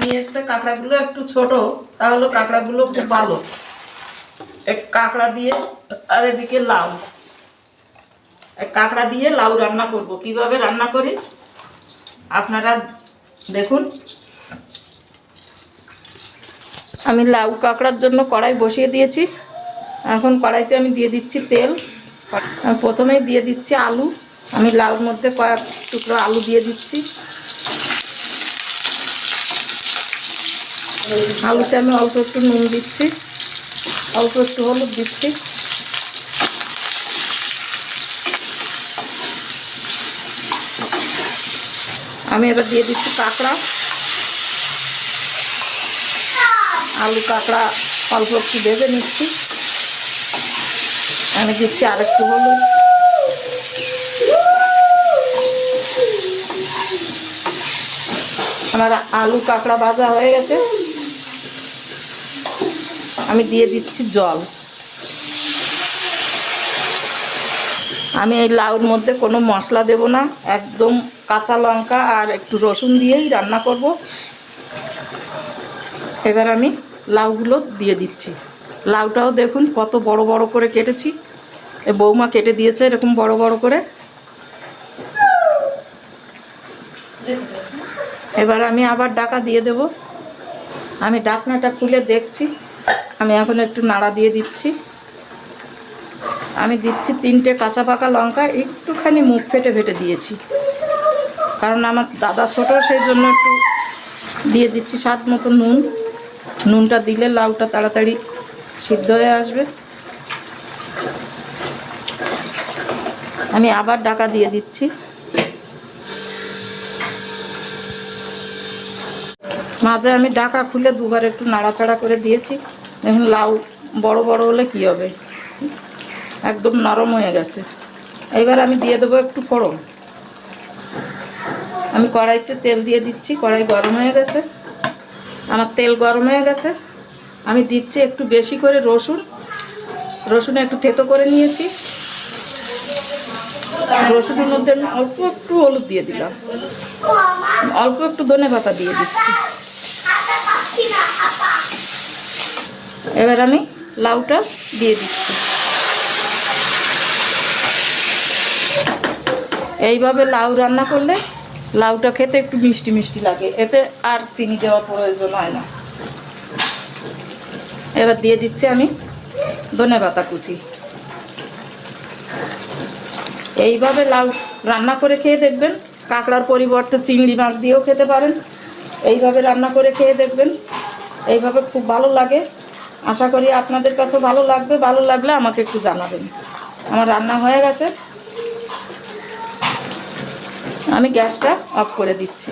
নিয়ে এসছে, কাঁকড়াগুলো একটু ছোট, তাহলে কাঁকড়াগুলো খুব ভালো। এক কাঁকড়া দিয়ে আর এদিকে লাউ, এক কাঁকড়া দিয়ে লাউ রান্না করব। কিভাবে রান্না করি আপনারা দেখুন। আমি লাউ কাঁকড়ার জন্য কড়াই বসিয়ে দিয়েছি। এখন কড়াইতে আমি দিয়ে দিচ্ছি তেল। আমি প্রথমেই দিয়ে দিচ্ছি আলু। আমি লাউর মধ্যে কয়েক টুকরো আলু দিয়ে দিচ্ছি। আলুতে আমি অল্প একটু নুন দিচ্ছি, অল্প একটু হলুদ দিচ্ছি। আমি এবার দিয়ে দিচ্ছি কাঁকড়া। আলু কাঁকড়া অল্প একটু ভেজে নিচ্ছি। আমি দিচ্ছি আর একটু হলুদ। আমার আলু কাঁকড়া ভাজা হয়ে গেছে। আমি দিয়ে দিচ্ছি জল। আমি এই লাউর মধ্যে কোনো মশলা দেব না, একদম কাঁচা লঙ্কা আর একটু রসুন দিয়েই রান্না করব। এবার আমি লাউগুলো দিয়ে দিচ্ছি। লাউটাও দেখুন কত বড় বড় করে কেটেছি। এ বৌমা কেটে দিয়েছে এরকম বড় বড় করে। এবার আমি আবার ঢাকা দিয়ে দেব। আমি ঢাকনাটা খুলে দেখছি। আমি এখন একটু নাড়া দিয়ে দিচ্ছি। আমি দিচ্ছি 3টে কাঁচা পাকা লঙ্কা, একটুখানি মুখ ফেটে ফেটে দিয়েছি, কারণ আমার দাদা ছোট, সেই জন্য একটু দিয়ে দিচ্ছি স্বাদ মতো নুন। নুনটা দিলে লাউটা তাড়াতাড়ি সিদ্ধ হয়ে আসবে। আমি আবার ঢাকা দিয়ে দিচ্ছি। মাঝে আমি ঢাকা খুলে দুবার একটু নাড়াচাড়া করে দিয়েছি। এখন লাউ বড় বড় হলে কি হবে, একদম নরম হয়ে গেছে। এবার আমি দিয়ে দেবো একটু ফোড়ন। আমি কড়াইতে তেল দিয়ে দিচ্ছি। কড়াই গরম হয়ে গেছে, আমার তেল গরম হয়ে গেছে। আমি দিচ্ছি একটু বেশি করে রসুন। রসুন একটু থেতো করে নিয়েছি। রসুনের মধ্যে আমি অল্প একটু হলুদ দিয়ে দিলাম, অল্প একটু ধনেপাতা দিয়ে দিচ্ছি। এবার আমি লাউটা দিয়ে দিচ্ছি। এইভাবে লাউ রান্না করলে লাউটা খেতে একটু মিষ্টি মিষ্টি লাগে, এতে আর চিনি দেওয়ার প্রয়োজন হয় না। এবার দিয়ে দিচ্ছি আমি ধনেপাতা কুচি। এইভাবে লাউ রান্না করে খেয়ে দেখবেন। কাঁকড়ার পরিবর্তে চিংড়ি মাছ দিয়েও খেতে পারেন। এইভাবে রান্না করে খেয়ে দেখবেন, এইভাবে খুব ভালো লাগে। আশা করি আপনাদের কাছেও ভালো লাগবে। ভালো লাগলে আমাকে একটু জানাবেন। আমার রান্না হয়ে গেছে, আমি গ্যাসটা অফ করে দিচ্ছি।